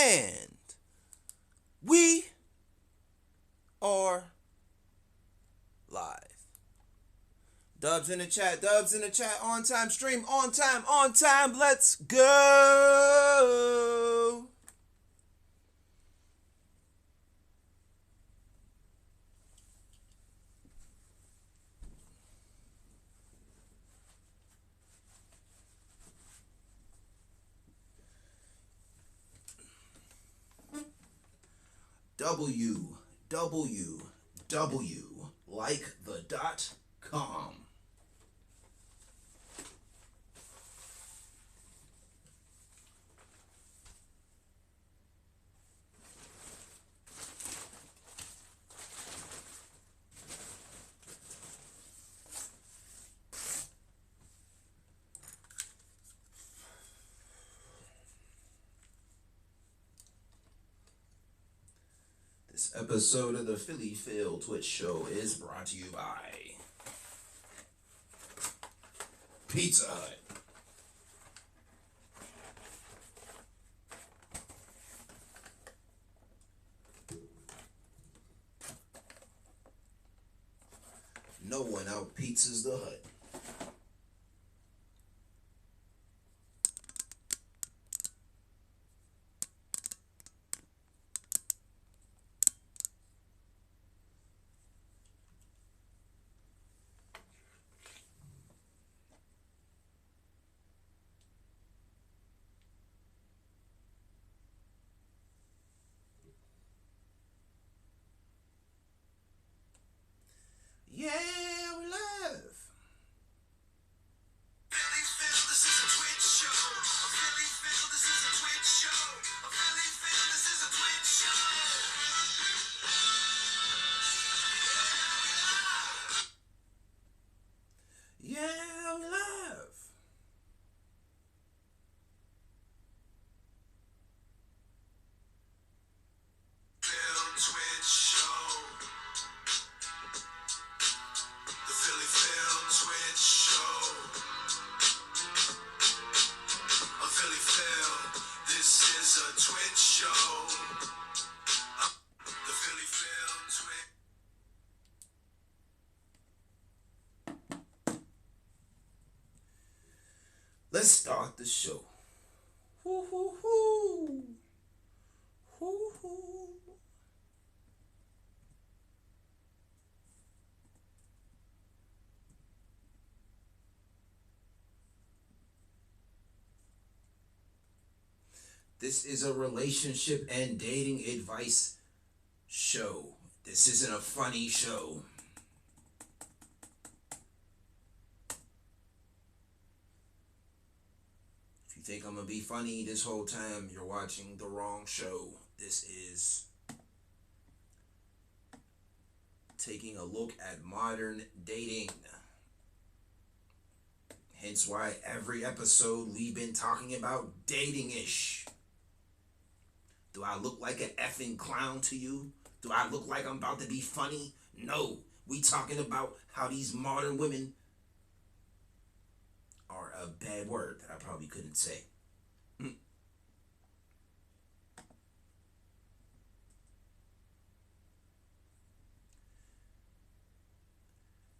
And we are live. Dubs in the chat, on time stream, on time, let's go. www.likethe.com. This episode of the Philly Phil Twitch Show is brought to you by Pizza Hut. No one out pizzas the Hut. Yeah, we live. Philly Phil, this is a Twitch show. Philly Phil, this is a Twitch show. Philly Phil, this is a Twitch show. Yeah, we live. Phil Twitch show. The Philly Phil Twitch show. I'm Philly Phil. This is a Twitch show. The Philly Phil Twitch. Let's start the show. Hoo hoo hoo. Hoo hoo. This is a relationship and dating advice show. This isn't a funny show. If you think I'm gonna be funny this whole time, you're watching the wrong show. This is taking a look at modern dating. Hence why every episode we've been talking about dating-ish. Do I look like an effing clown to you? Do I look like I'm about to be funny? No. We talking about how these modern women are a bad word that I probably couldn't say.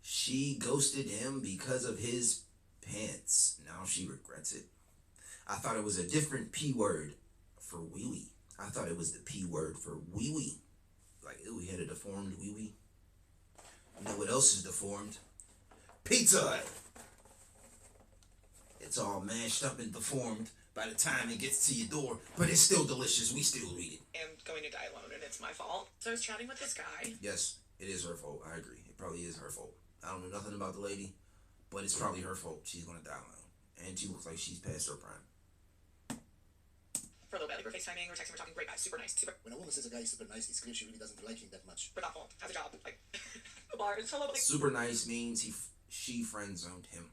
She ghosted him because of his pants. Now she regrets it. I thought it was a different P word for wee wee. I thought it was the P word for wee wee. Like, ew, he had a deformed wee wee. You know what else is deformed? Pizza Hut. It's all mashed up and deformed by the time it gets to your door, but it's still delicious. We still eat it. I'm going to die alone, and it's my fault. So I was chatting with this guy. Yes, it is her fault. I agree. It probably is her fault. I don't know nothing about the lady, but it's probably her fault. She's going to die alone. And she looks like she's past her prime. For a little bit, like we're FaceTiming, we're texting, we're talking, great guy, super nice, super... When a woman says a guy is super nice, it's clear she really doesn't like him that much. We're thoughtful, has a job, like... a bar, it's hello, like... Super nice means she friend-zoned him.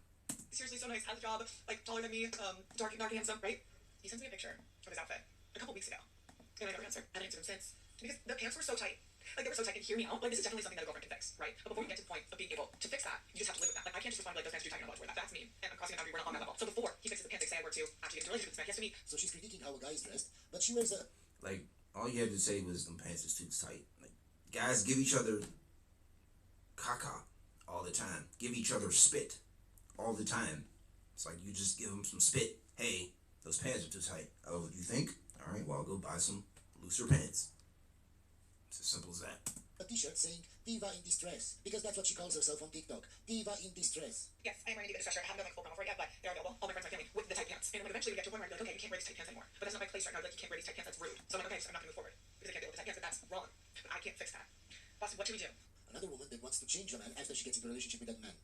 Seriously so nice, has a job, like, taller than me, dark and handsome, right? He sends me a picture of his outfit a couple weeks ago. And I never answered. I haven't answered him since. Because the pants were so tight. Like, they were so tight, and hear me out. Like, this is definitely something that a girlfriend can fix, right? But before you get to the point of being able to fix that, you just have to live with that. Like, I can't just respond like, those pants are too tight, I don't know what to wear that. That's me. And I'm crossing a boundary, we're not on that level. So before he fixes the pants, I say I were to, after getting into a relationship with this man, he has to me. So she's critiquing how a guy is dressed, but she wears a Like, all you had to say was them pants is too tight. Like, guys give each other caca all the time. Give each other spit all the time. It's like you just give them some spit. Hey, those pants are too tight. Oh, you think? All right, well, I'll go buy some looser pants. It's as simple as that. A t-shirt saying Diva in Distress, because that's what she calls herself on TikTok. Diva in Distress. Yes, I'm wearing a Diva distress shirt. I haven't done like full promo for it yet, but they're available. All my friends, my family, with the tight pants. And like eventually we get to a point where I'd be like, okay, you can't wear these tight pants anymore. But that's not my place right now. Like, you can't wear these tight pants. That's rude. So I'm like, okay, so I'm not gonna move forward because I can't deal with the tight pants. But that's wrong. But I can't fix that. Boston, what should we do? Another woman that wants to change a man after she gets into a relationship with that man.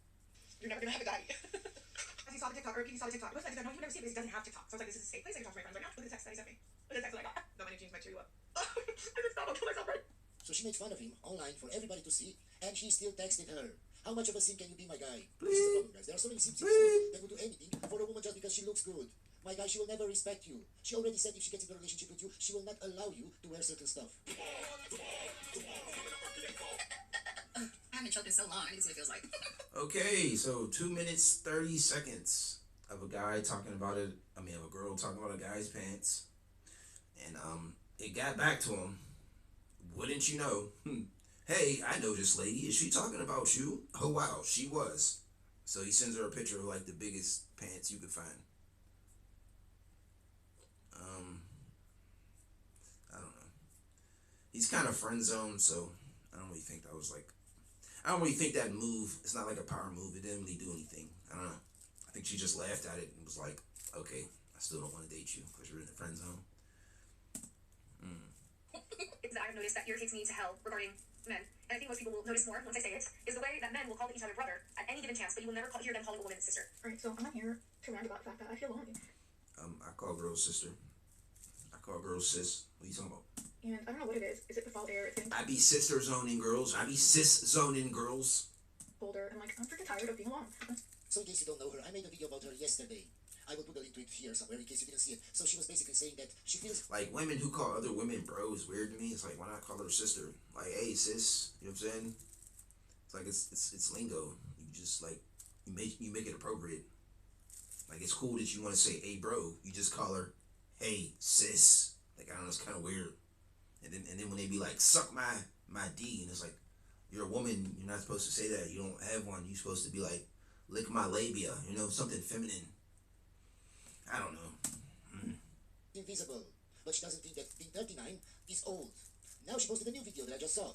You're never gonna have a daddy. As he saw the TikTok, or he saw the TikTok. It was like, no, he would never see it because he doesn't have TikTok. So I was like, this is a safe place. I can talk to my friends right now. Look at the text that he sent me. Look at the text that I got. No, my new jeans might cheer you up. I just thought I'll kill myself, right? So she made fun of him online for everybody to see, and she still texted her. How much of a simp can you be, my guy? This is the problem, guys. There are so many simps that will do anything for a woman just because she looks good. My guy, she will never respect you. She already said if she gets into a relationship with you, she will not allow you to wear certain stuff. I haven't choked in so long. I need to see what it feels like. Okay, so 2 minutes 30 seconds of a guy talking about it. Of a girl talking about a guy's pants, and it got back to him. Wouldn't you know? Hey, I know this lady. Is she talking about you? Oh wow, she was. So he sends her a picture of like the biggest pants you could find. I don't know. He's kind of friend zoned, so I don't really think that was like. I don't really think that move. It's not like a power move. It didn't really do anything. I don't know. I think she just laughed at it and was like, "Okay, I still don't want to date you because you're in the friend zone." It's that I've noticed that irritates me to hell regarding men, and I think most people will notice more once I say it, is the way that men will call each other brother at any given chance, but you will never hear them calling a woman sister. Alright, so I'm not here to rant about the fact that I feel lonely. I call girls sister. I call girls sis. What are you talking about? And I don't know what it is. Is it the foul air? It's getting I be sister zoning girls. I be sis zoning girls. older, and like, I'm freaking tired of being alone. So in case you don't know her, I made a video about her yesterday. I will put a link to it here somewhere in case you didn't see it. So she was basically saying that she feels Like, women who call other women bro is weird to me. It's like, why not call her sister? Like, hey sis, you know what I'm saying? It's like it's lingo. You just like you make it appropriate. Like, it's cool that you want to say hey bro. You just call her hey sis. Like, I don't know, it's kind of weird. And then when they be like suck my D, and it's like, you're a woman, you're not supposed to say that. You don't have one. You're supposed to be like lick my labia. You know, something feminine. I don't know. invisible, but she doesn't think that being 39 is old. Now she posted a new video that I just saw.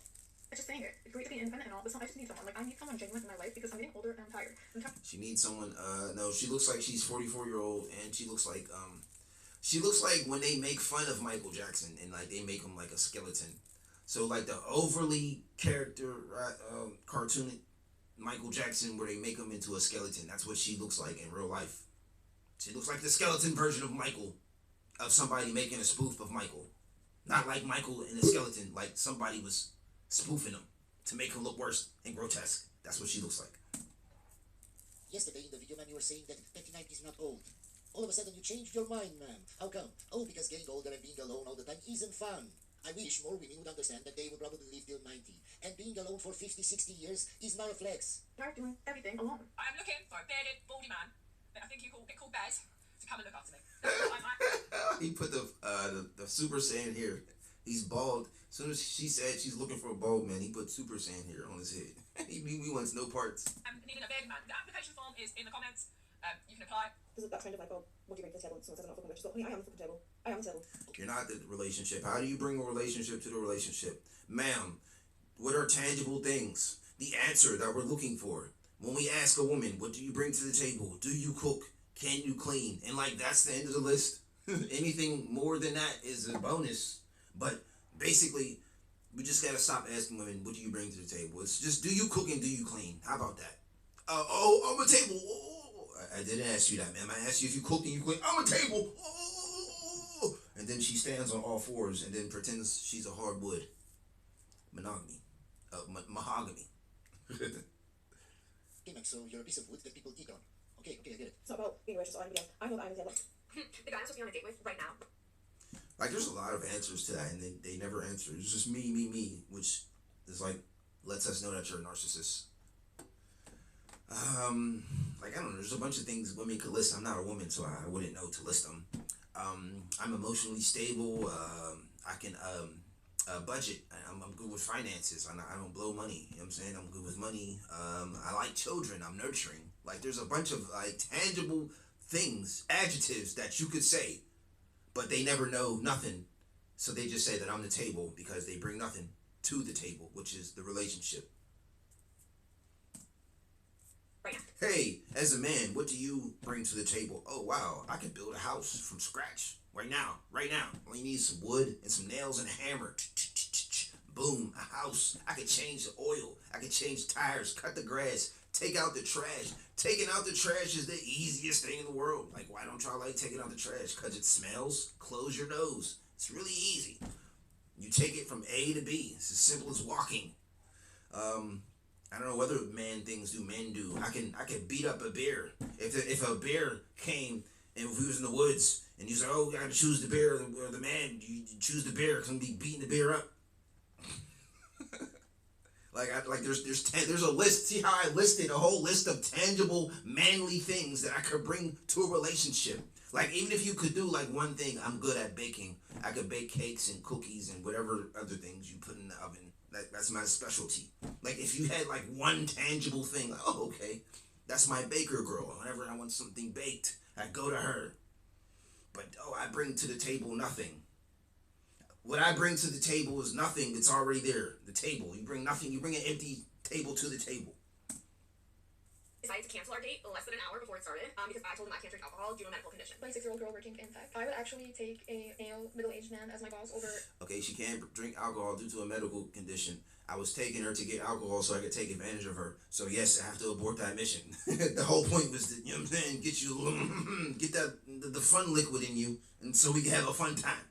It's just saying it. It's great to be independent and all, but I just need someone. Like, I need someone genuine in my life because I'm getting older and I'm tired. She needs someone. No, she looks like she's 44-year-old, and she looks like when they make fun of Michael Jackson and like they make him like a skeleton. So like the overly cartoon Michael Jackson where they make him into a skeleton. That's what she looks like in real life. She looks like the skeleton version of Michael, of somebody making a spoof of Michael. Not like Michael in a skeleton, like somebody was spoofing him to make him look worse and grotesque. That's what she looks like. Yesterday in the video, man, you were saying that 39 is not old. All of a sudden you changed your mind, ma'am. How come? Oh, because getting older and being alone all the time isn't fun. I wish more women would understand that they would probably live till 90. And being alone for 50, 60 years is not a flex. Tired of doing everything alone. I'm looking for a bearded, baldy man that I think you call Bez to come and look after me. He put the Super Saiyan here. He's bald. As soon as she said she's looking for a bald man, he put Super Saiyan here on his head. he wants no parts. I'm needing a bearded man. The application form is in the comments. You can apply. This is that kind of like, oh, what do you bring to the table? And someone says I'm not fucking with you. So, hey, I am the fucking table. I am the table. You're not the relationship. How do you bring a relationship to the relationship? Ma'am, what are tangible things? The answer that we're looking for. When we ask a woman, what do you bring to the table? Do you cook? Can you clean? And like, that's the end of the list. Anything more than that is a bonus. But basically, we just gotta stop asking women, what do you bring to the table? It's just, do you cook and do you clean? How about that? On the table. I didn't ask you that, ma'am. I asked you if you cook and you clean. On the table. And then she stands on all fours and then pretends she's a hardwood. Monogamy. Mahogany. Okay, ma'am, so you're a piece of wood that people eat on. Okay, I get it. It's not about being rich, it's all I'm I know that I'm the table. The guy I'm supposed to be on a date with right now. Like, there's a lot of answers to that, and they never answer. It's just me, which is like, lets us know that you're a narcissist. Like, I don't know, there's a bunch of things women could list. I'm not a woman, so I wouldn't know to list them. I'm emotionally stable. I can budget. I'm good with finances. I don't blow money. You know what I'm saying? I'm good with money. I like children. I'm nurturing. Like there's a bunch of like tangible things, adjectives that you could say, but they never know nothing. So they just say that I'm the table because they bring nothing to the table, which is the relationship. Right. Hey, as a man, what do you bring to the table? Oh wow, I can build a house from scratch right now. Right now, all you need is some wood and some nails and a hammer. Boom, a house. I can change the oil. I can change tires, cut the grass, take out the trash. Taking out the trash is the easiest thing in the world. Like, why don't y'all like taking out the trash? Because it smells. Close your nose. It's really easy. You take it from A to B. It's as simple as walking. I don't know what other man things do men do. I can beat up a bear. If a bear came and if we was in the woods and you say, oh, I gotta choose the bear or the man, you choose the bear because I'm gonna be beating the bear up. There's a list. See how I listed a whole list of tangible manly things that I could bring to a relationship. Like even if you could do like one thing, I'm good at baking. I could bake cakes and cookies and whatever other things you put in the oven. That's my specialty. Like if you had like one tangible thing, like, oh okay, that's my baker girl. Whenever I want something baked, I go to her. But I bring to the table nothing. What I bring to the table is nothing that's already there. The table. You bring nothing. You bring an empty table to the table. Decided to cancel our date less than an hour before it started because I told him I can't drink alcohol due to a medical condition. 26-year-old girl working in tech. I would actually take a male middle-aged man as my boss over. Okay, she can't drink alcohol due to a medical condition. I was taking her to get alcohol so I could take advantage of her. So yes, I have to abort that mission. The whole point was to, you know what I'm saying, get you, get that the fun liquid in you, and so we can have a fun time.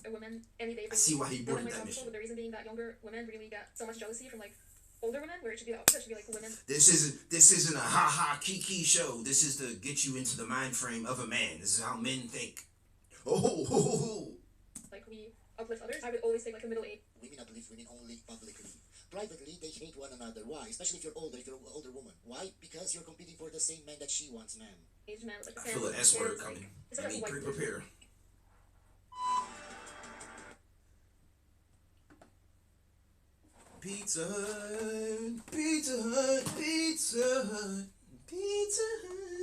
Women any day. I see why he aborted that mission. But the reason being that younger women really get so much jealousy from like older women, where it should be the opposite. It should be like women. This isn't a ha kiki show. This is to get you into the mind frame of a man. This is how men think. Like we uplift others. I would always take like a middle-aged. Women uplift women only publicly. Privately, they hate one another. Why? Especially if you're older, if you're an older woman. Why? Because you're competing for the same man that she wants, man. Aged man with like I feel an S word coming. Like, I mean, prepare. Pizza Hut, Pizza Hut, Pizza Hut, Pizza Hut,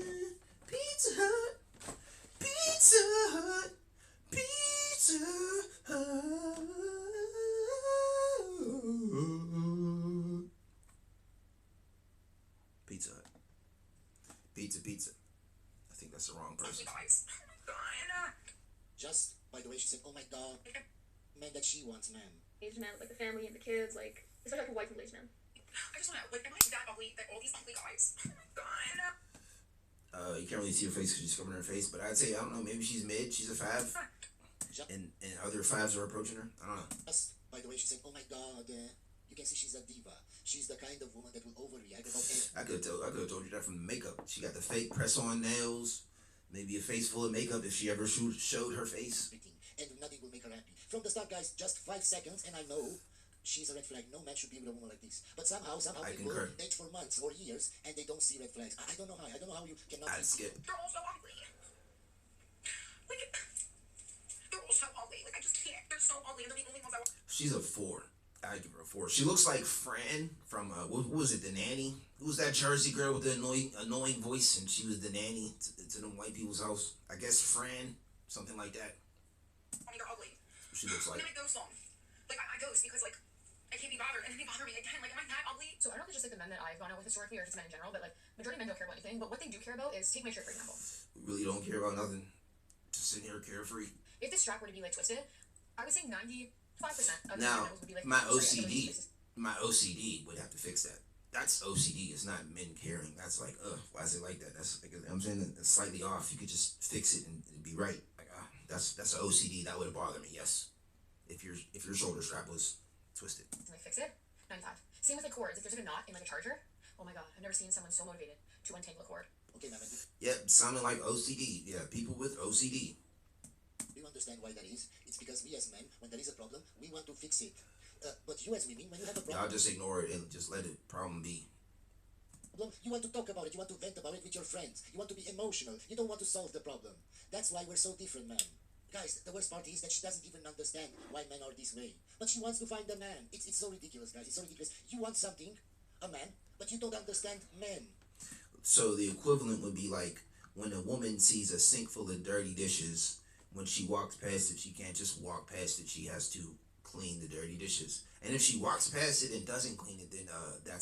Pizza Hut, Pizza Hut, Pizza Hut. Pizza Hut. Pizza. I think that's the wrong person. Just by the way she said, oh my god, man that she wants, man. Aged man with like the family and the kids, like especially like a white middle-aged man. I just want to, like, am I that ugly that all these ugly guys? You can't really see her face because she's covering her face, but I'd say, I don't know, maybe she's mid, she's a 5, and other 5s are approaching her. I don't know. Just by the way she said, oh my god, you can see she's a diva. She's the kind of woman that will overreact about anything. I could have told you that from the makeup. She got the fake press-on nails, maybe a face full of makeup if she ever showed her face. And nothing will make her happy. From the start, guys, just 5 seconds, and I know she's a red flag. No man should be with a woman like this. But somehow people date for months or years, and they don't see red flags. I don't know how. I don't know how you cannot. I'd skip. They're all so ugly. Like, they're all so ugly. Like, I just can't. They're so ugly. They're the only ones I want. She's a 4. I'd give her a 4. She looks like Fran from, what was it, The Nanny? Who was that Jersey girl with the annoying voice, and she was the nanny to them white people's house? I guess Fran, something like that. I mean, they're ugly. She looks like. And then I ghost them. Like, I ghost because, like, I can't be bothered, and then they bother me again. Like, am I that ugly? So I don't know if it's just like the men that I've gone out with historically, or if it's men in general, but like majority of men don't care about anything. But what they do care about is, take my shirt for example. We really don't care about nothing. Just sitting here carefree. If the strap were to be like twisted, I would say 95% of the now would be like. my OCD would have to fix that. That's OCD. It's not men caring. That's like, why is it like that? That's like, I'm saying it's slightly off. You could just fix it and it'd be right. Like, that's an OCD that would bother me. Yes, if your shoulder strap was twisted. Can I fix it? 95. Same with like cords. If there's like a knot in like a charger, oh my god, I've never seen someone so motivated to untangle a cord. Okay, ma'am. Yep, sounding like OCD. Yeah, people with OCD. Do you understand why that is? It's because we as men, when there is a problem, we want to fix it. But you as women, when you have a problem... Y'all just ignore it and just let the problem be. You want to talk about it, you want to vent about it with your friends, you want to be emotional, you don't want to solve the problem. That's why we're so different, man. Guys, the worst part is that she doesn't even understand why men are this way. But she wants to find a man. It's so ridiculous, guys. It's so ridiculous. You want something, a man, but you don't understand men. So the equivalent would be like when a woman sees a sink full of dirty dishes, when she walks past it, she can't just walk past it. She has to clean the dirty dishes. And if she walks past it and doesn't clean it, then that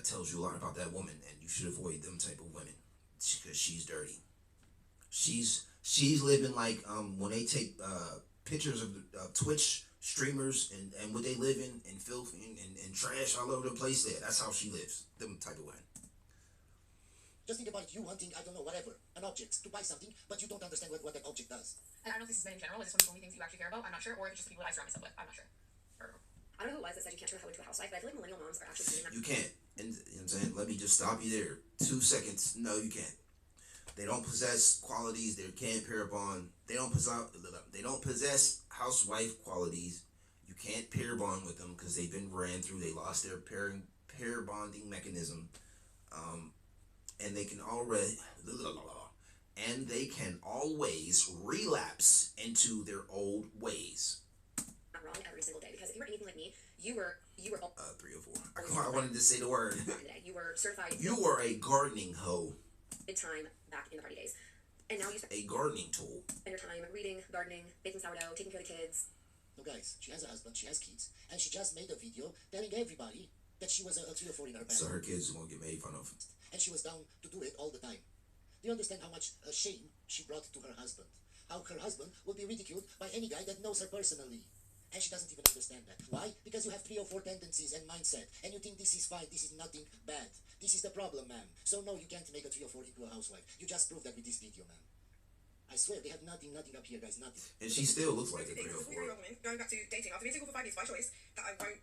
tells you a lot about that woman, and you should avoid them type of women because she's dirty. She's living like when they take pictures of Twitch streamers and what they live in filth and trash all over the place there. That's how she lives. Them type of women. Just think about you wanting, I don't know, whatever, an object, to buy something, but you don't understand what that object does. And I don't know if this is men in general. Is this one of the only things you actually care about? I'm not sure. Or if it's just the people that I surround myself with. I'm not sure. I don't know who it was that said you can't turn a hoe into a housewife, but I feel like millennial moms are actually doing that. You can't. And you know what I'm saying? Let me just stop you there. 2 seconds. No, you can't. They don't possess qualities they can't pair bond. They don't possess housewife qualities. You can't pair bond with them because they've been ran through. They lost their pair bonding mechanism. And they can always relapse into their old ways. Not wrong every single day, because if you were anything like me, you were 3 or 4. I wanted to say the word. You were certified. You were a gardening hoe. Big time back in the party days, and now you spend A gardening tool. your time reading, gardening, baking sourdough, taking care of the kids. No, guys, she has a husband, she has kids, and she just made a video telling everybody that she was a 3 or 4 in her band. So her kids are gonna get made fun of. And she was down to do it all the time. Do you understand how much shame she brought to her husband? How her husband will be ridiculed by any guy that knows her personally. And she doesn't even understand that. Why? Because you have 3 or 4 tendencies and mindset, and you think this is fine, this is nothing bad. This is the problem, ma'am. So no, you can't make a 3 or 4 into a housewife. You just proved that with this video, ma'am. I swear, they have nothing up here, guys, nothing. And she still looks like a 3 or 4. Woman, going back to dating, after being single for 5 years by choice, that I won't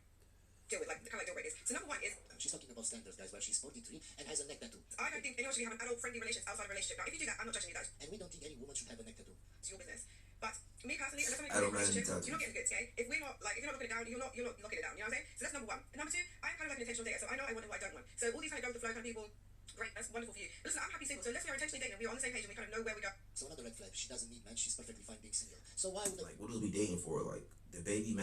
deal with, like, kind of like deal breakers. So number 1 is... She's talking about standards, guys, where she's 43 and has a neck tattoo. I don't think anyone should be having adult-friendly relations outside of a relationship. Now, if you do that, I'm not judging you, guys. And we don't think any woman should have a neck tattoo. It's your business. But me personally, unless I'm in a Adult relationship, tattoos. you're not getting goods, okay? If we're not, like, if you're not locking it down, you're not locking it down, you know what I'm saying? So that's number 1. And number 2, I'm kind of like an intentional dater, so I know I want and what I don't want. So all these kind of go with the flow kind of people, great, that's wonderful for you. Listen, I'm happy single, so let's say we're intentionally dating and we're on the same page and we kind of know where we go. So another red flag, she doesn't need men, she's perfectly fine being single. So why would Like, what are we dating for? Like, the baby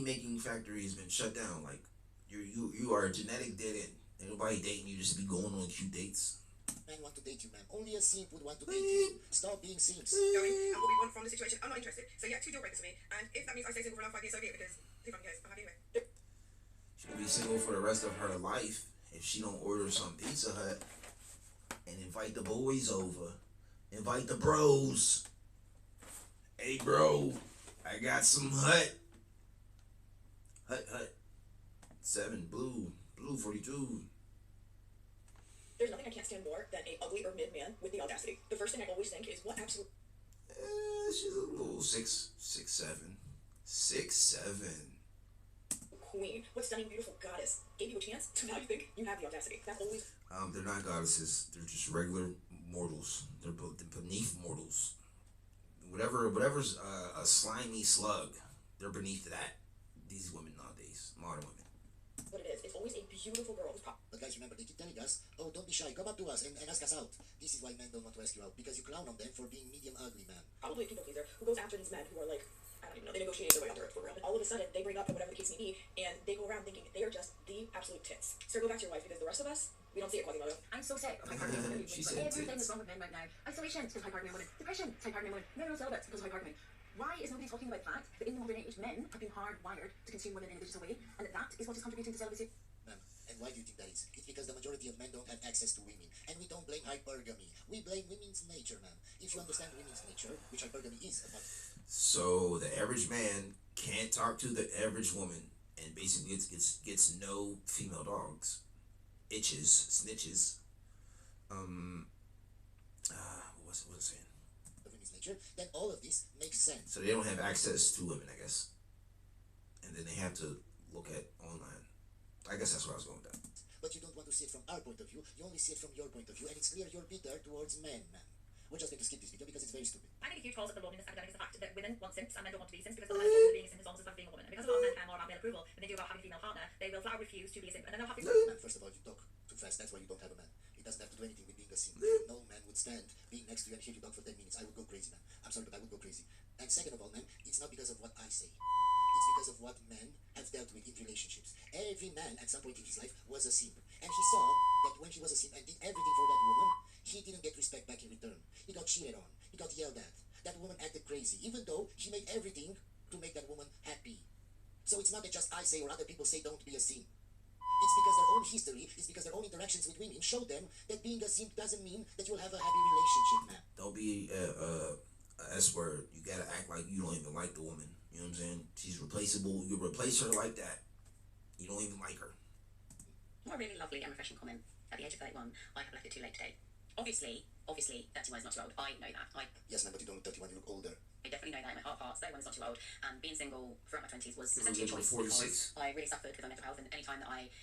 making factory has been shut down. Like, you are a genetic dead end. Ain't nobody dating you, just be going on cute dates. men want to date you, ma'am? Only a simp would want to date you. Stop being simps. Going and what we want from the situation, I'm not interested. So yeah, 2 deal breakers for me. And if that means I stay single for another 5 years, so be it, because if I'm guys, I'm happy anyway. She can be single for the rest of her life if she don't order some Pizza Hut and invite the boys over. Invite the bros. Hey, bro, I got some Hut. 7 blue 42. There's nothing I can't stand more than a ugly or mid man with the audacity. The first thing I always think is, what absolute... She's a little 6'7". 6'7". queen, what stunning, beautiful goddess gave you a chance, so now you think you have the audacity. That's always... They're not goddesses. They're just regular mortals. They're beneath mortals. Whatever's a slimy slug, they're beneath that. These women nowadays, modern women. what it is. It's always a beautiful girl who's But guys, remember, they keep telling us, oh, don't be shy, come up to us and ask us out. This is why men don't want to ask you out, because you clown on them for being medium ugly, man. probably a people pleaser who goes after these men who are like, I don't even know, they negotiate their way onto it for real. And all of a sudden, they bring up whatever the case may be, and they go around thinking they are just the absolute tits. So go back to your wife, because the rest of us, we don't see it, Quasimodo. I'm so sick of hypergamy women. She said Everything tits. is wrong with men right now. Isolation is hypergamy women. Depression is hypergamy women. Men are celibate because of hypergamy. Why is nobody talking about the fact that in the modern age, men have been hardwired to consume women in a digital way, and that is what is contributing to celibacy? Ma'am, and why do you think that is? It's because the majority of men don't have access to women. And we don't blame hypergamy. We blame women's nature, ma'am. If you understand women's nature, which hypergamy is about. So the average man can't talk to the average woman, and basically gets no female dogs, itches, snitches. What's it saying? Of women's nature, then all of this makes sense. So they don't have access to women, I guess, and then they have to look at online. I guess that's where I was going with that. But you don't want to see it from our point of view, you only see it from your point of view, and it's clear you're bitter towards men, ma'am. We're just going to skip this video because it's very stupid. I think a huge cause of the loneliness epidemic is the fact that women want simps and men don't want to be simps because the mental being a simp is almost as bad being a woman. And because a lot of men care more about male approval than they do about having a female partner, they will flat out refuse to be a simp and then they'll have to... Ma'am, first of all, you talk to too fast. That's why you don't have a man. It doesn't have to do anything with being a simp. No man would stand being next to you and hear you talk for 10 minutes. I would go crazy, man. I'm sorry, but I would go crazy. And second of all, man, it's not because of what I say. It's because of what men have dealt with in relationships. Every man at some point in his life was a simp. And he saw that when he was a simp and did everything for that woman, he didn't get respect back in return. He got cheated on. He got yelled at. That woman acted crazy, even though he made everything to make that woman happy. So it's not that just I say or other people say don't be a simp. It's because their own history, it's because their own interactions with women show them that being a simp doesn't mean that you'll have a happy relationship, man. Don't be a S word. You gotta act like you don't even like the woman. You know what I'm saying? She's replaceable. You replace her like that, you don't even like her. What a really lovely and refreshing comment. At the age of 31, I have left it too late to date. Obviously, 31 is not too old. I know that. Yes, man, but you don't look 31, you look older. I definitely know that in my heart of hearts. 31 is not too old. And being single throughout my 20s was People essentially a get choice. 46. Because I really suffered with my mental health, and any time that I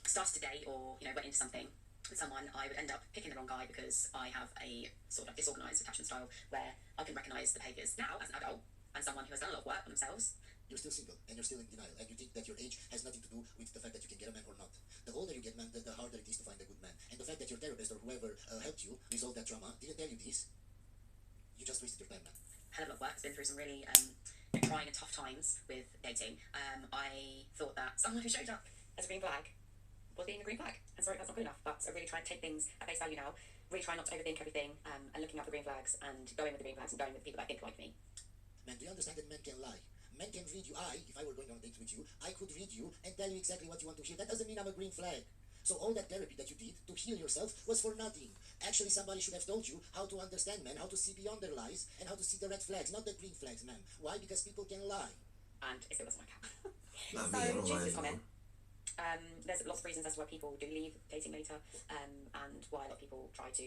started to date or went into something with someone, I would end up picking the wrong guy because I have a sort of disorganised attachment style where I can recognise the behaviours now as an adult and someone who has done a lot of work on themselves. You're still single, and you're still in denial, and you think that your age has nothing to do with the fact that you can get a man or not. The older you get, man, the harder it is to find a good man. And the fact that your therapist or whoever helped you resolve that trauma didn't tell you this, you just wasted your time, man. Hell of a lot of work. It's been through some really trying and tough times with dating. I thought that someone who showed up as a green flag was being a green flag. And sorry, that's not good enough, but I really try to take things at face value now, really try not to overthink everything, and looking up the green flags and going with the green flags and going with the people that I think like me. Man, do you understand that men can lie? Men can read you. If I were going on a date with you, I could read you and tell you exactly what you want to hear. That doesn't mean I'm a green flag. So all that therapy that you did to heal yourself was for nothing. Actually, somebody should have told you how to understand men, how to see beyond their lies, and how to see the red flags, not the green flags, man. Why? Because people can lie. And it still doesn't work out. Not So, me, I don't due to lie this comment, anymore. there's lots of reasons as to why people do leave dating later, and why a lot of people try to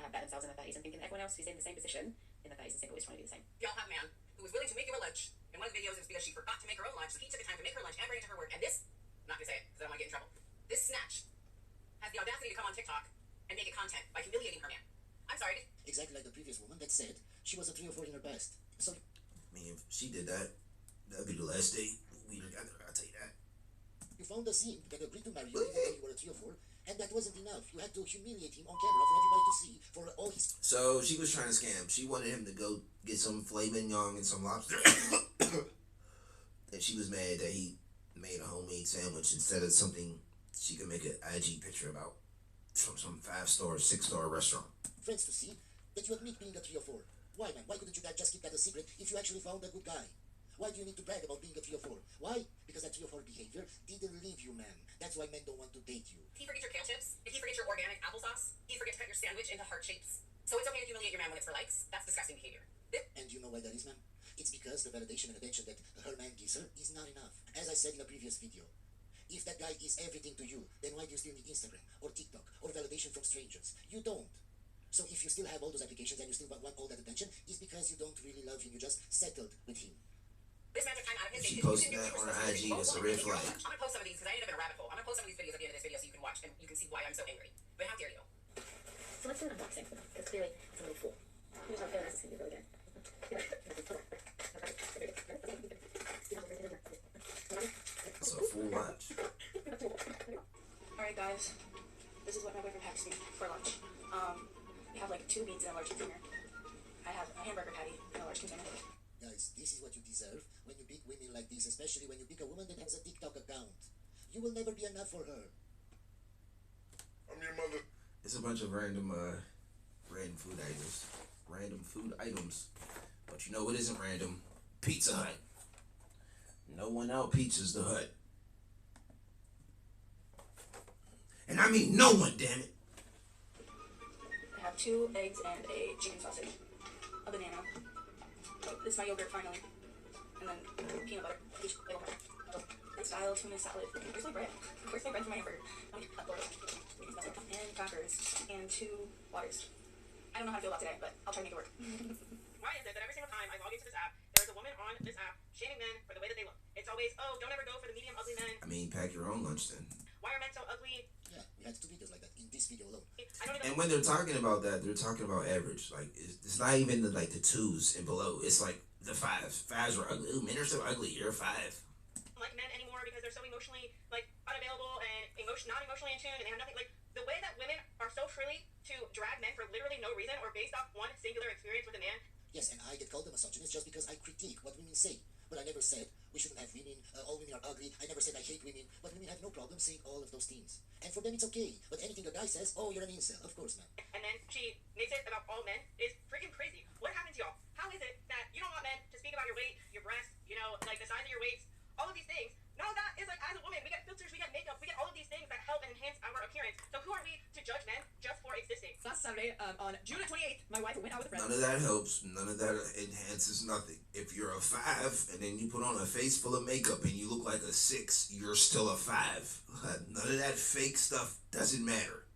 better themselves in their 30s and thinking that everyone else who's in the same position in their 30s and single is trying to do the same. Y'all have a man who was willing to make you a lunch. In one of the videos, it was because she forgot to make her own lunch, so he took the time to make her lunch and bring it to her work. And this, I'm not gonna say it because I don't want to get in trouble. This snatch has the audacity to come on TikTok and make it content by humiliating her man. I'm sorry. Exactly like the previous woman that said she was a 3 or 4 in her best. So, I mean, if she did that, that'd be the last date we together. I'll tell you that. you found a simp that agreed to marry you even though you were a 3 or 4, and that wasn't enough. You had to humiliate him on camera for everybody to see, for all his... So she was trying to scam. She wanted him to go get some filet mignon and some lobster. And she was mad that he made a homemade sandwich instead of something she could make an IG picture about from some 5-star, 6-star restaurant. friends to see that you admit being a 3 or 4. Why, man? Why couldn't you guys just keep that a secret if you actually found a good guy? Why do you need to brag about being a 3 or 4? Why? Because that 3 or 4 behavior didn't leave you, man. That's why men don't want to date you. Did he forget your kale chips? Did he forget your organic applesauce? Did he forget to cut your sandwich into heart shapes? So it's okay to humiliate your man when it's for likes? That's disgusting behavior. And you know why that is, man? It's because the validation and attention that her man gives her is not enough. As I said in a previous video, if that guy is everything to you, then why do you still need Instagram or TikTok or validation from strangers? You don't. So if you still have all those applications and you still want all that attention, it's because you don't really love him. You just settled with him. This man took time out of his She day to posted do that what on you were IG, supposed to do. that's a red You're flag. I'm gonna post some of these because I ended up in a rabbit hole. I'm gonna post some of these videos at the end of this video so you can watch and you can see why I'm so angry. But how dare you? So let's do an unboxing, because clearly it's a little full. Here's how fairness is going to be really good. It's a full lunch. Alright guys, this is what my boyfriend packs me for lunch. We have like 2 beans in a large container. I have a hamburger patty in a large container. Guys, this is what you deserve when you pick women like this, especially when you pick a woman that has a TikTok account. You will never be enough for her. I'm your mother. It's a bunch of random food items. Random food items. But you know what isn't random? Pizza Hut. No one out pizzas the Hut. And I mean no one, damn it. I have 2 eggs and a chicken sausage. A banana. Oh, this is my yogurt finally. And then peanut butter. Each little part. Style tuna salad. Where's my bread? Where's my bread for my hamburger? And crackers. And 2 waters. I don't know how to feel about today, but I'll try to make it work. Why is it that every single time I log into this app, there's a woman on this app shaming men for the way that they look? It's always, oh, don't ever go for the medium ugly men. I mean, pack your own lunch then. Why are men so ugly? Yeah, we had 2 videos like that in this video alone. I don't even. And when they're talking about that, they're talking about average. Like, it's not even the 2s and below. It's like the 5s. 5s are ugly. Ooh, men are so ugly. You're a 5. like men anymore because they're so emotionally like unavailable and not emotionally in tune, and they have nothing like the way that women are so frilly to drag men for literally no reason or based off one singular experience with a man. Yes, and I get called a misogynist just because I critique what women say. But I never said we shouldn't have women, all women are ugly. I never said I hate women, but women have no problem saying all of those things. And for them it's okay. But anything a guy says, oh, you're an incel. Of course, man. And then she makes it about all men is freaking crazy. What happened to y'all? How is it that you don't want men to speak about your weight, your breasts, like the size of your waist, all of these things? No, that is like, as a woman, we get filters, we get makeup, we get all of these things that help and enhance our appearance. So who are we to judge men just for existing? Last Saturday, on June 28th, my wife went out with a friend. None of that helps. None of that enhances nothing. If you're a 5 and then you put on a face full of makeup and you look like a 6, you're still a 5. None of that fake stuff doesn't matter.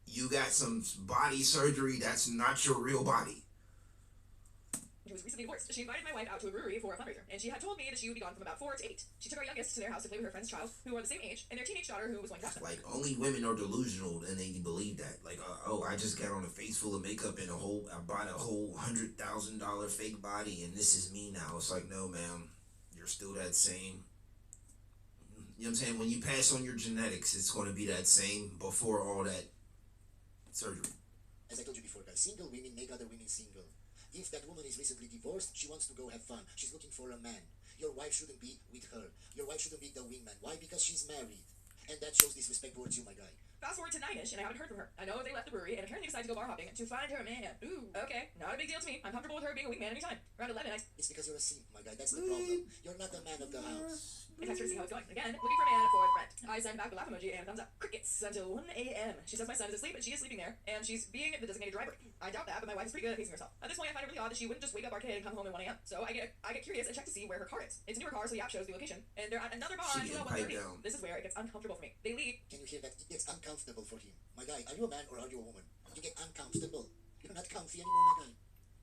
You got some body surgery, that's not your real body. Who was recently divorced. She invited my wife out to a brewery for a fundraiser, and she had told me that she would be gone from about 4 to 8. She took our youngest to their house to play with her friend's child, who are the same age, and their teenage daughter, who was going to watch them. Like, only women are delusional and they believe that. Like, I just got on a face full of makeup and I bought a whole $100,000 fake body and this is me now. It's like, no, ma'am, you're still that same. You know what I'm saying? When you pass on your genetics, it's going to be that same before all that surgery. As I told you before, guys, single women make other women single. If that woman is recently divorced, she wants to go have fun. She's looking for a man. Your wife shouldn't be with her. Your wife shouldn't be the wingman. Why? Because she's married. And that shows disrespect towards you, my guy. Fast forward to 9ish, and I haven't heard from her. I know they left the brewery and apparently decided to go bar hopping to find her man. Ooh, okay, not a big deal to me. I'm comfortable with her being a wingman anytime. Around 11, It's because you're a simp, my guy. That's the problem. You're not the man of the house. I text her to see how it's going. Again, looking for a man for rent. I send back the laugh emoji and thumbs up. Crickets until 1 a.m. She says my son is asleep and she is sleeping there, and she's being the designated driver. I doubt that, but my wife is pretty good at pacing herself. At this point, I find it really odd that she wouldn't just wake up our kid and come home at 1 a.m. So I get curious and check to see where her car is. It's a newer car, so the app shows the location, and they're at another bar until about 1:30. This is where it gets uncomfortable for me. They leave. Can you hear that? It gets uncomfortable for him. My guy, are you a man or are you a woman? You get uncomfortable. You're not comfy anymore, my guy.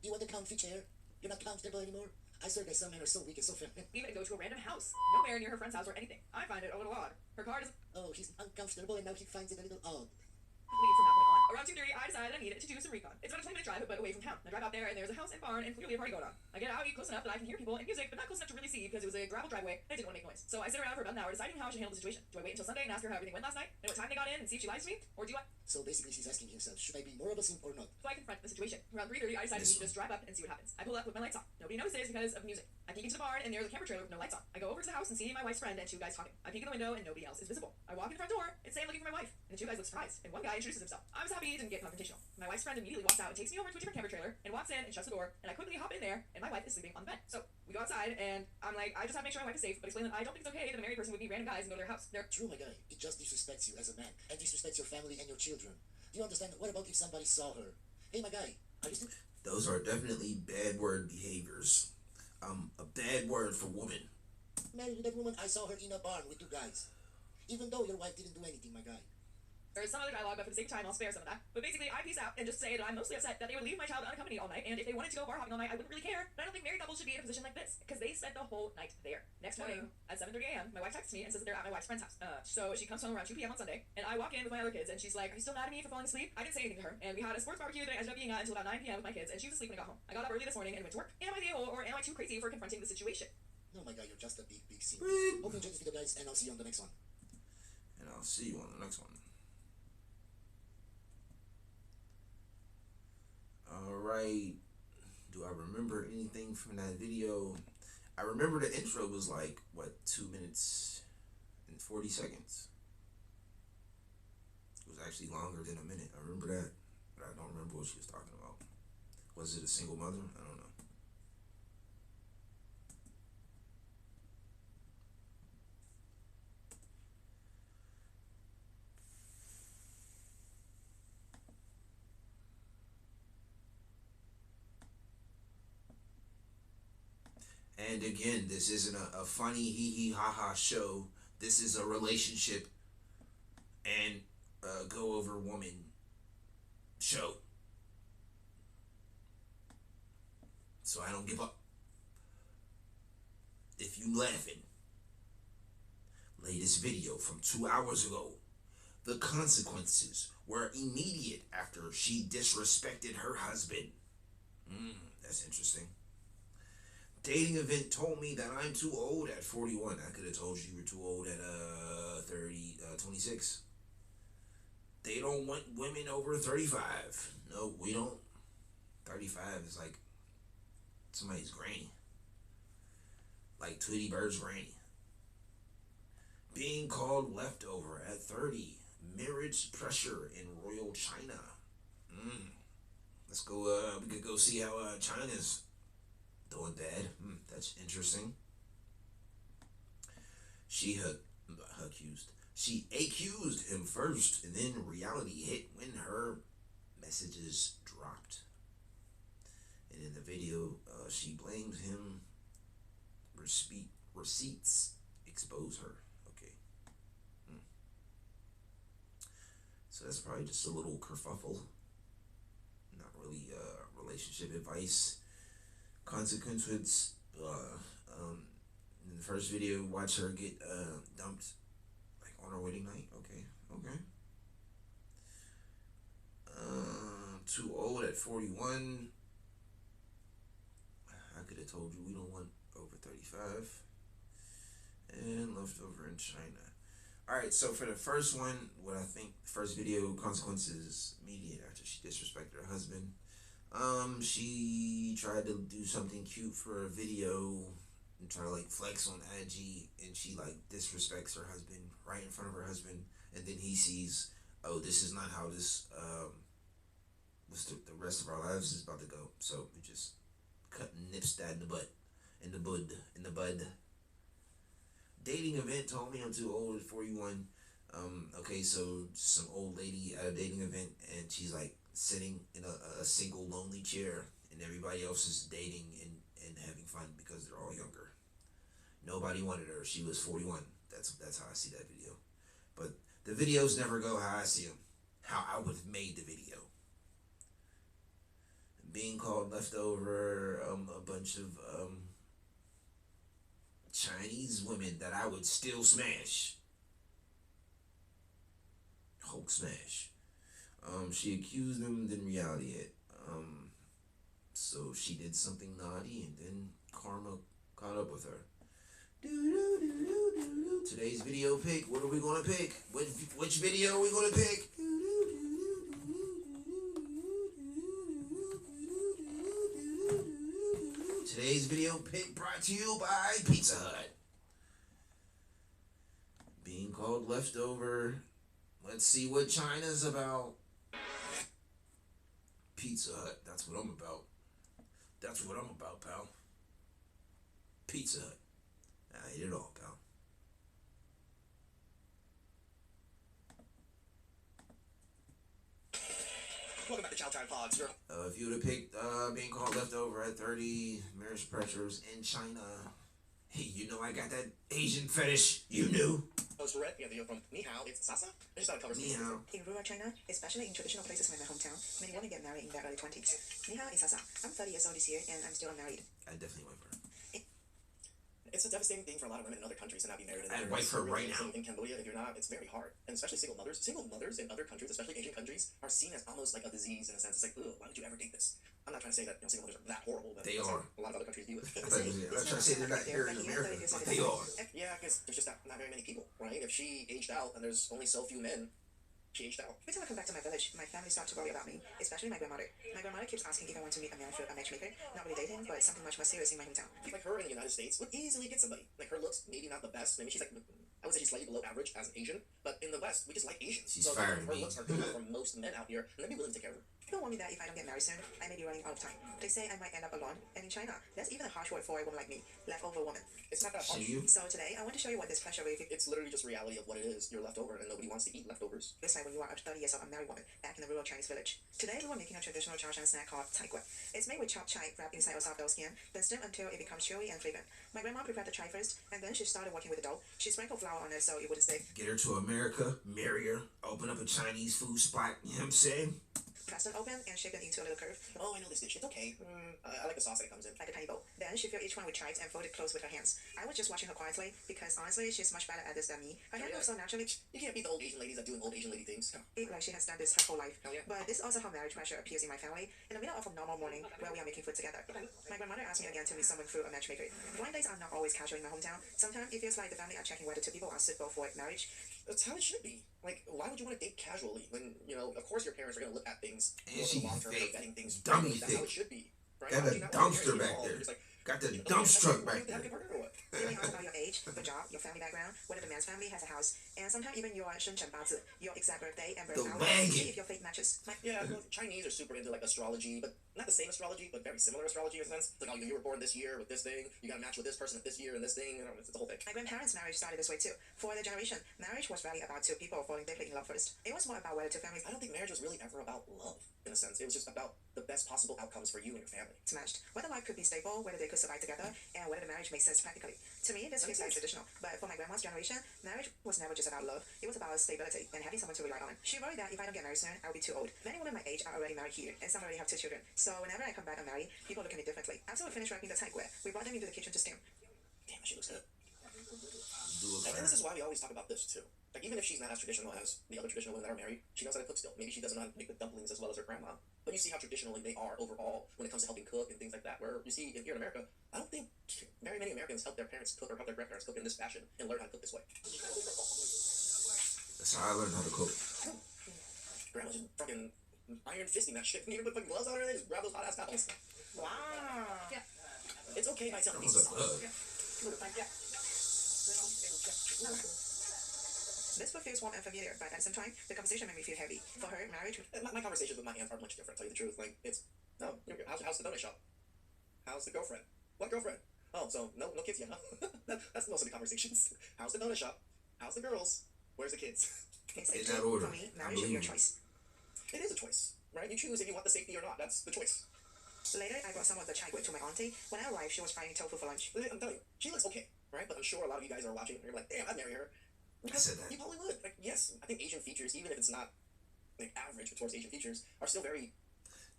You want a comfy chair? You're not comfortable anymore? I swear guys, some men are so weak and so feminine. Even go to a random house, nowhere near her friend's house or anything. I find it a little odd. Her car doesn't Oh, he's uncomfortable and now he finds it a little odd. leave from that point on. Around 2:30, I decided I needed to do some recon. It's about a 20-minute drive, but away from town. I drive out there, and there's a house and barn, and clearly a party going on. I get out, close enough that I can hear people and music, but not close enough to really see because it was a gravel driveway, and I didn't want to make noise. So I sit around for about an hour deciding how I should handle the situation. Do I wait until Sunday and ask her how everything went last night, and what time they got in, and see if she lies to me? Or do I? So basically she's asking himself, should I be more of a simp or not? So I confront the situation. Around 3:30, I decided to just drive up and see what happens. I pull up with my lights on. Nobody notices because of music. I peek into the barn, and there's a camper trailer with no lights on. I go over to the house and see my wife's friend and 2 guys talking. I peek in the window, and nobody else is visible. I walk in the front door and say I'm looking for my wife, and the 2 guys look surprised, and one guy introduces himself. I was happy he didn't get confrontational. My wife's friend immediately walks out and takes me over to a different camper trailer and walks in and shuts the door, and I quickly hop in there, and my wife is sleeping on the bed. So we go outside, and I'm like, I just have to make sure my wife is safe, but explain that I don't think it's okay that a married person would meet random guys and go to their house. They're True, my guy. It just disrespects you as a man and disrespects your family and your children. Do you understand? What about if somebody saw her? Hey, my guy, are you still... Those are definitely bad word behaviors. A bad word for woman. Married to that woman, I saw her in a barn with 2 guys. Even though your wife didn't do anything, my guy. There's some other dialogue, but for the sake of time, I'll spare some of that. But basically, I peace out and just say that I'm mostly upset that they would leave my child unaccompanied all night, and if they wanted to go bar hopping all night, I wouldn't really care. But I don't think married couples should be in a position like this, because they spent the whole night there. Next morning, at 7:30 a.m., my wife texts me and says that they're at my wife's friend's house. So she comes home around 2 p.m. on Sunday, and I walk in with my other kids, and she's like, are you still mad at me for falling asleep? I didn't say anything to her, and we had a sports barbecue that I ended up being at until about 9 p.m. with my kids, and she was asleep when I got home. I got up early this morning and went to work. Am I the a-hole, or am I too crazy for confronting the situation? No, my guy, you're just a big, big simp. Hope you enjoyed this video, guys, and I'll see you on the next one. And I'll see you on the next one. Alright. Do I remember anything from that video? I remember the intro was like, what, 2 minutes and 40 seconds? It was actually longer than a minute. I remember that, but I don't remember what she was talking about. Was it a single mother? I don't know. And again, this isn't a funny hee hee ha ha show. This is a relationship and a go over woman show. So I don't give up. If you laughing, latest video from 2 hours ago. The consequences were immediate after she disrespected her husband. That's interesting. Dating event told me that I'm too old at 41. I could have told you you were too old at 26. They don't want women over 35. No, we don't. 35 is like somebody's granny. Like Tweety Bird's granny. Being called leftover at 30. Marriage pressure in royal China. Let's go, we could go see how China's doing, Dad. That's interesting. She accused him first, and then reality hit when her messages dropped. And in the video, she blamed him. Receipts expose her. Okay. So that's probably just a little kerfuffle. Not really relationship advice. Consequences. In the first video, watch her get dumped like on her wedding night. Okay. Too old at 41. I could have told you we don't want over 35. And leftover in China. Alright, so for the first one, what I think, first video, consequences immediate after she disrespected her husband. She tried to do something cute for a video and try to like flex on IG, and she like disrespects her husband right in front of her husband, and then he sees, oh, this is not how this the rest of our lives is about to go. So we just nips that in the bud. Dating event told me I'm too old at 41. Okay, so some old lady at a dating event, and she's like sitting in a single lonely chair, and everybody else is dating and having fun because they're all younger. Nobody wanted her. She was 41. That's how I see that video. But the videos never go how I see them. How I would have made the video. Being called leftover, a bunch of Chinese women that I would still smash. Hulk smash. She accused them, then reality hit. So she did something naughty, and then karma caught up with her. Today's video pick. What are we gonna pick? Which video are we gonna pick? Today's video pick brought to you by Pizza Hut. Being called leftover. Let's see what China's about. Pizza Hut. That's what I'm about. That's what I'm about, pal. Pizza Hut. I ate it all, pal. Welcome back to Chow Time Pods. If you would have picked being called leftover at 30, marriage pressures in China. Hey, you know I got that Asian fetish. You knew. Host for Red, we have the video from Ni Hao. It's Sasa. I just thought it covers Ni Hao. In rural China, especially in traditional places like my hometown, many women get married in their early 20s. Ni hao is Sasa. I'm 30 years old this year and I'm still unmarried. I definitely went for her. It's a devastating thing for a lot of women in other countries to not be married. I'd wife her right now. In Cambodia, if you're not, it's very hard. And especially single mothers. Single mothers in other countries, especially Asian countries, are seen as almost like a disease in a sense. It's like, ugh, why would you ever date this? I'm not trying to say that single mothers are that horrible, but they are. A lot of other countries deal with. I'm not trying to say they're not here in America, but they are. Yeah, because there's just not very many people, right? If she aged out and there's only so few men, she aged out. Every time I come back to my village, my family starts to worry about me, especially my grandmother. My grandmother keeps asking if I want to meet a man for a matchmaker, not really dating, but something much more serious in my hometown. Like her in the United States would easily get somebody. Like her looks maybe not the best. Maybe she's like, I would say she's slightly below average as an Asian, but in the West we just like Asians. She's so fired her me. looks are good for most men out here, and they'd be willing to take care of her. People warn me that if I don't get married soon, I may be running out of time. They say I might end up alone, and in China, that's even a harsh word for a woman like me, leftover woman. It's not that harsh. So today, I want to show you what this pressure really It's literally just reality of what it is. You're leftover, and nobody wants to eat leftovers. feels like when you are a 30 years old unmarried woman back in a rural Chinese village. Today, we were making a traditional Chaoshan snack called taikwe. It's made with chopped chai wrapped inside a soft dough skin, then steamed until it becomes chewy and fragrant. My grandma prepared the chai first, and then she started working with the dough. She sprinkled flour on it so it wouldn't stick. Get her to America, marry her, open up a Chinese food spot, you know what I'm saying? press them open and shape them into a little curve, Oh, I know this dish. It's okay. I like the sauce that it comes in. like a tiny bowl. Then she filled each one with chives and folded close with her hands. I was just watching her quietly because honestly, she's much better at this than me. Her hand moves so naturally, You can't beat the old Asian ladies that doing old Asian lady things. like she has done this her whole life. Hell yeah. But this is also how marriage pressure appears in my family. In the middle of a normal morning where we are making food together, my grandmother asked me again to meet someone through a matchmaker. Blind dates are not always casual in my hometown. Sometimes it feels like the family are checking whether two people are suitable for marriage. That's how it should be. Like, why would you want to date casually when, you know, of course your parents are going to look at things And she long term, thick. vetting things. Dummy That's how thick. it should be. Right? Got Why a would you not want your dumpster parents to back be there. Just like, Got the you know, dump truck why back do you have there. to partner or what? Feeling out about your age, your job, your family background, whether the man's family has a house, and sometimes even your 生辰八字, your exact birthday and birth The hour, wagon. see if your fate matches. Yeah, well, Chinese are super into like astrology, but not the same astrology, but very similar astrology in a sense. It's like, oh, you were born this year with this thing. You got to match with this person at this year and this thing. You know, it's the whole thing. My grandparents' marriage started this way too. For the generation, marriage was really about two people falling deeply in love first. It was more about whether two families I don't think marriage was really ever about love in a sense. It was just about the best possible outcomes for you and your family. matched, whether life could be stable, whether they could survive together, and whether the marriage makes sense practically. To me, this feels very traditional, but for my grandma's generation, marriage was never just about love. It was about stability and having someone to rely on. She worried that if I don't get married soon, I'll be too old. Many women my age are already married here, and some already have 2 children. So whenever I come back and marry, people look at me differently. After we finished wrapping the takeaway, we brought them into the kitchen to steam. Damn, she looks good. Do it And this for is why we always talk about this too. Like, even if she's not as traditional as the other traditional women that are married, she knows how to cook still. Maybe she doesn't know how to make the dumplings as well as her grandma, but you see how traditionally they are overall when it comes to helping cook and things like that. Where you see here in America, I don't think very many Americans help their parents cook or help their grandparents cook in this fashion and learn how to cook this way. That's how I learned how to cook. Grandma just fucking iron fisting that shit. Didn't even put fucking gloves on or anything. Just grab those hot ass apples. Wow. Yeah. It's okay by telling That was these a bug. This food feels warm and familiar, but at the same time, the conversation made me feel heavy. For her, marriage My conversations with my aunt are much different, to tell you the truth. Like, it's, no, how's the donut shop? How's the girlfriend? What girlfriend? Oh, so no kids yet, huh? That's most of the conversations. How's the donut shop? How's the girls? Where's the kids? is In that order. For me, I marriage is your believe you. choice. It is a choice, right? You choose if you want the safety or not. That's the choice. Later, I brought some of the chai to my auntie. When I arrived, she was frying tofu for lunch. I'm telling you, she looks okay, right? But I'm sure a lot of you guys are watching and you're like, damn, I'd marry her. I said that. You probably would. Like, yes, I think Asian features, even if it's not like average towards Asian features, are still very.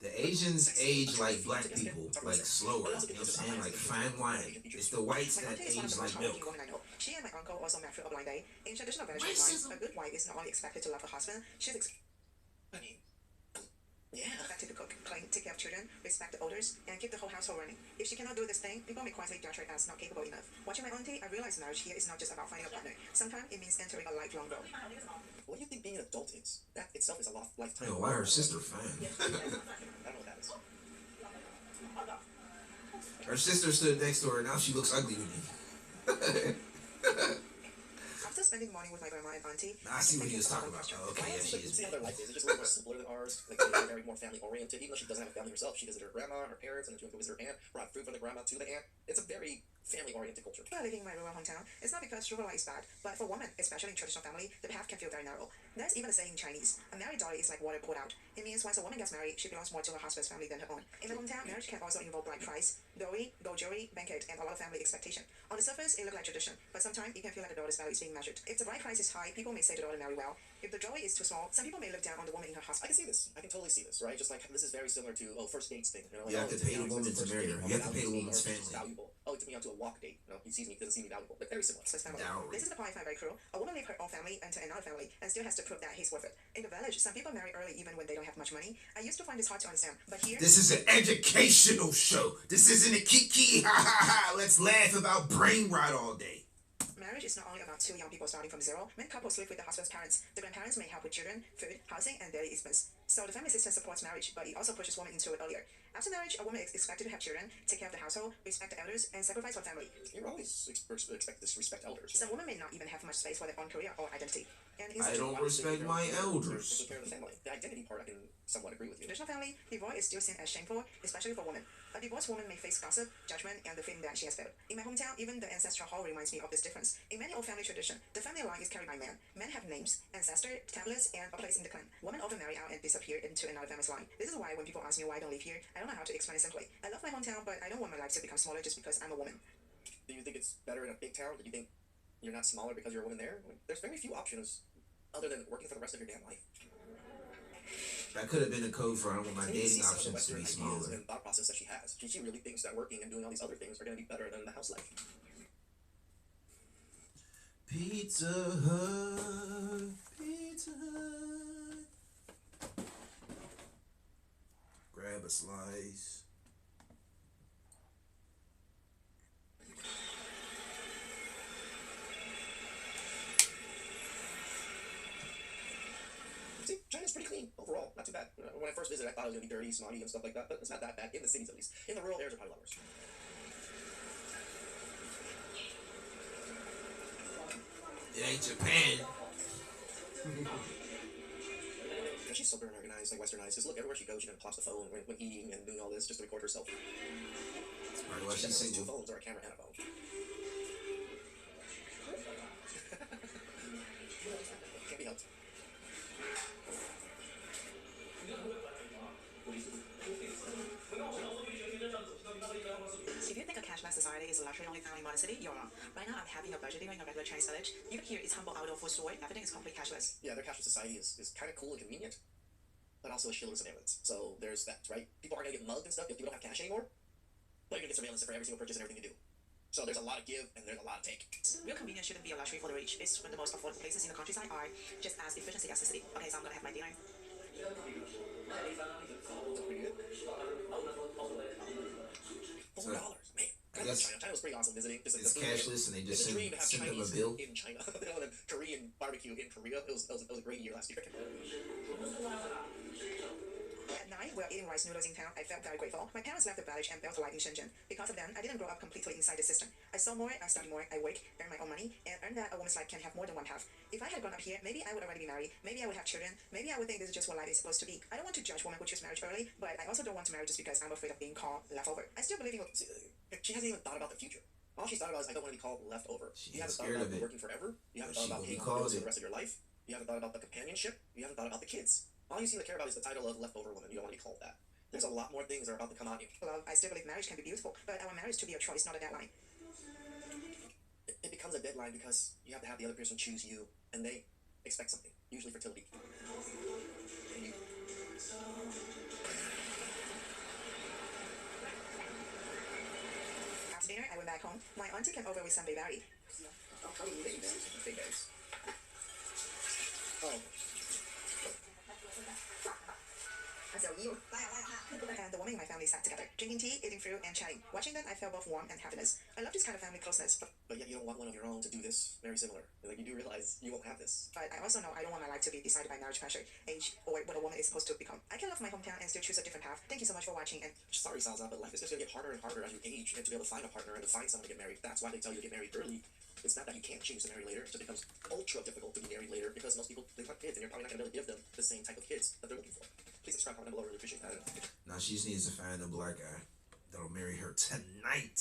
The Asians age like black people, like slower. You know what I'm saying? Like fine wine. It's the whites My that auntie is one of age the most like milk. hardworking women I know. She and my uncle also met through a blind date. In traditional version of mine, a good wife is not only expected to love her husband, she's I mean, yeah. expected to cook, clean, take care of children, respect the elders, and keep the whole household running. If she cannot do this thing, people may quietly judge her as not capable enough. Watching my auntie, I realized marriage here is not just about finding a partner. Sometimes it means entering a lifelong role. What do you think being an adult is? That itself is a lifetime. Yo, why her sister fine? I don't know what that is. Her sister stood next to her. Now she looks ugly to me. After spending the morning with my grandma and auntie, I see what he was talking about. Oh, okay, yeah, she is. See how their life is. It's just a little more simpler than ours. Like, they're very more family oriented. Even though she doesn't have a family herself, she visited her grandma, her parents, and then she went to visit her aunt. Brought food from the grandma to the aunt. It's a very family oriented culture. while living in my rural hometown, it's not because rural life is bad, but for women, especially in traditional family, the path can feel very narrow. There's even a saying in Chinese: a married daughter is like water poured out. It means once a woman gets married, she belongs more to her husband's family than her own. In my hometown, marriage can also involve bride price, dowry, gold jewelry, banquet, and a lot of family expectation. On the surface, it looks like tradition, but sometimes it can feel like the daughter's value is being measured. If the bride price is high, people may say the daughter married well. If the jewelry is too small, some people may look down on the woman in her I husband. can see this. I can totally see this, right? Just like this is very similar to first dates thing. You know, like, You have to it's pay the woman to marry her. You have to pay the woman's She's family. valuable. Oh, he took me out to a walk date. You know, he sees me, doesn't see me valuable. Like, very similar. His family. Dowry. This is the part I find very cruel. A woman leaves her own family and to another family and still has to prove that he's worth it. In the village, some people marry early even when they don't have much money. I used to find this hard to understand, but here, This is an educational show. This isn't a kiki. Ha ha ha. Let's laugh about brain rot all day. marriage is not only about two young people starting from zero. Many couples live with the husband's parents. The grandparents may help with children, food, housing, and daily expense. So the family system supports marriage, but it also pushes women into it earlier. After marriage, a woman is expected to have children, take care of the household, respect the elders, and sacrifice for family. You're always expect to respect elders. Some women may not even have much space for their own career or identity. And in I such a don't respect my elders. Take care of the family. The identity part, I can somewhat agree with you. traditional family, divorce is still seen as shameful, especially for women. A divorced woman may face gossip, judgment, and the feeling that she has failed. In my hometown, even the ancestral hall reminds me of this difference. In many old family tradition, the family line is carried by men. Men have names, ancestor, tablets, and a place in the clan. Women often marry out and disappear into another family's line. This is why when people ask me why I don't live here, I don't know how to explain it simply. I love my hometown, but I don't want my life to become smaller just because I'm a woman. Do you think it's better in a big town? Do you think you're not smaller because you're a woman there? There's very few options other than working for the rest of your damn life. That could have been a code for I want my And you dating see some of the options to Western be ideas smaller. and thought process that she has. She really thinks that working and doing all these other things are going to be better than the house life. Pizza Hut, Pizza Hut. Grab a slice. See, China's pretty clean overall, not too bad. When I first visited, I thought it was going to be dirty, snotty, and stuff like that, but it's not that bad, in the cities at least. In the rural areas, are probably a lot worse. It ain't Japan. And she's super unorganized, like westernized. Just look, everywhere she goes, she kind of plops the phone when eating and doing all this just to record herself. That's probably why She she's definitely has two single. phones, or a camera and a phone. Can't be helped. If you think a cashless society is a luxury only found in modern city, you're wrong. Right now, I'm having a budget dinner in a regular Chinese village. Even here, it's humble outdoor food store. Everything is completely cashless. Yeah, their cashless society is kind of cool and convenient, but also a shitload of surveillance. So there's that, right? People aren't going to get mugged and stuff if people don't have cash anymore, but you're going to get surveillance for every single purchase and everything you do. So there's a lot of give and there's a lot of take. Real convenience shouldn't be a luxury for the rich. It's when the most affordable places in the countryside are just as efficient as the city. Okay, so I'm gonna have my dinner. That's pretty good. $4, man. I guess China was pretty awesome visiting. Just like it's the food. cashless and they just It's a dream to have send them a Chinese bill. in China. They all had Korean barbecue in Korea. It was a great year last year. At night, we're eating rice noodles in town. I felt very grateful. My parents left the village and built a life in Shenzhen. Because of them, I didn't grow up completely inside the system. I saw more, I studied more, I work, earn my own money, and earn that a woman's life can have more than one half. If I had grown up here, maybe I would already be married, maybe I would have children, maybe I would think this is just what life is supposed to be. I don't want to judge women who choose marriage early, but I also don't want to marry just because I'm afraid of being called leftover. I still believe in... She hasn't even thought about the future. All she's thought about is, I don't want to be called leftover. You haven't thought scared about of it. working forever. You haven't But thought about she paying gonna be bills for called the rest of your life. You haven't thought about the companionship. You haven't thought about the kids. All you seem to care about is the title of leftover woman. You don't want to be called that. There's a lot more things that are about to come out. love. I still believe marriage can be beautiful, but I want marriage to be a choice, not a deadline. It becomes a deadline because you have to have the other person choose you, and they expect something, usually fertility. And you, After dinner, I went back home. My auntie came over with some berry. big eggs. Oh, And the women in my family sat together, drinking tea, eating fruit, and chatting. Watching them, I felt both warm and happiness. I love this kind of family closeness, but yet you don't want one of your own to do this. Very similar. Like, you do realize you won't have this. but I also know I don't want my life to be decided by marriage pressure, age, or what a woman is supposed to become. I can love my hometown and still choose a different path. Thank you so much for watching, and Sorry, Salza, but life is just going to get harder and harder as you age, and to be able to find a partner and to find someone to get married. That's why they tell you to get married early. It's not that you can't choose to marry later. It just becomes ultra difficult to be married later because most people, they want kids, and you're probably not going to be able to give them the same type of kids that they're looking for. Please subscribe, comment down below. Really appreciate that. Now she just needs to find a black guy that'll marry her tonight.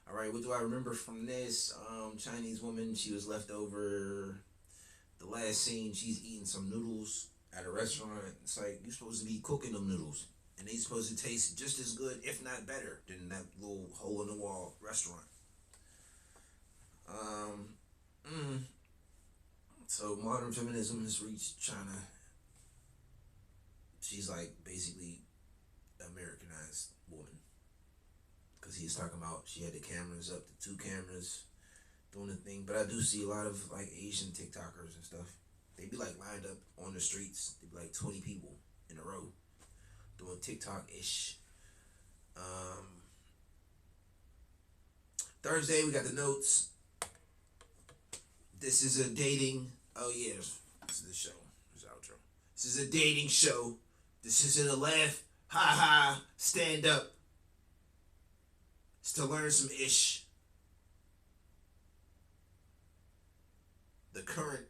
All right, what do I remember from this? Chinese woman, she was left over. The last scene, she's eating some noodles at a restaurant. It's like, you're supposed to be cooking them noodles, and they supposed to taste just as good, if not better, than that little hole in the wall restaurant. So modern feminism has reached China. She's like basically Americanized woman, because he's talking about she had the cameras up, the 2 cameras doing the thing. But I do see a lot of like Asian TikTokers and stuff. They be like lined up on the streets. They be like 20 people in a row doing TikTok-ish. Thursday we got the notes. This is a dating. Oh yeah, this is the show. This is the outro. This is a dating show. This isn't a laugh, ha ha, stand up. It's to learn some ish. The current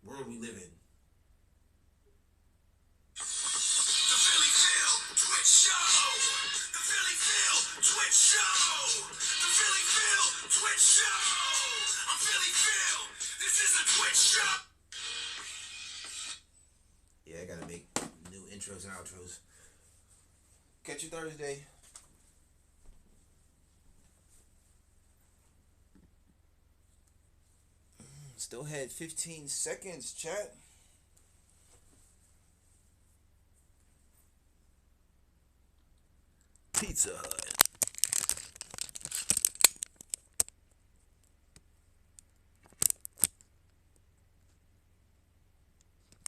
world we live in. The Philly Phil Twitch Show. The Philly Phil Twitch Show. The Philly Phil Twitch Show. I'm Philly Phil. This is a Twitch show. Yeah, I gotta make new intros and outros. Catch you Thursday. Still had 15 seconds, chat. Pizza Hut.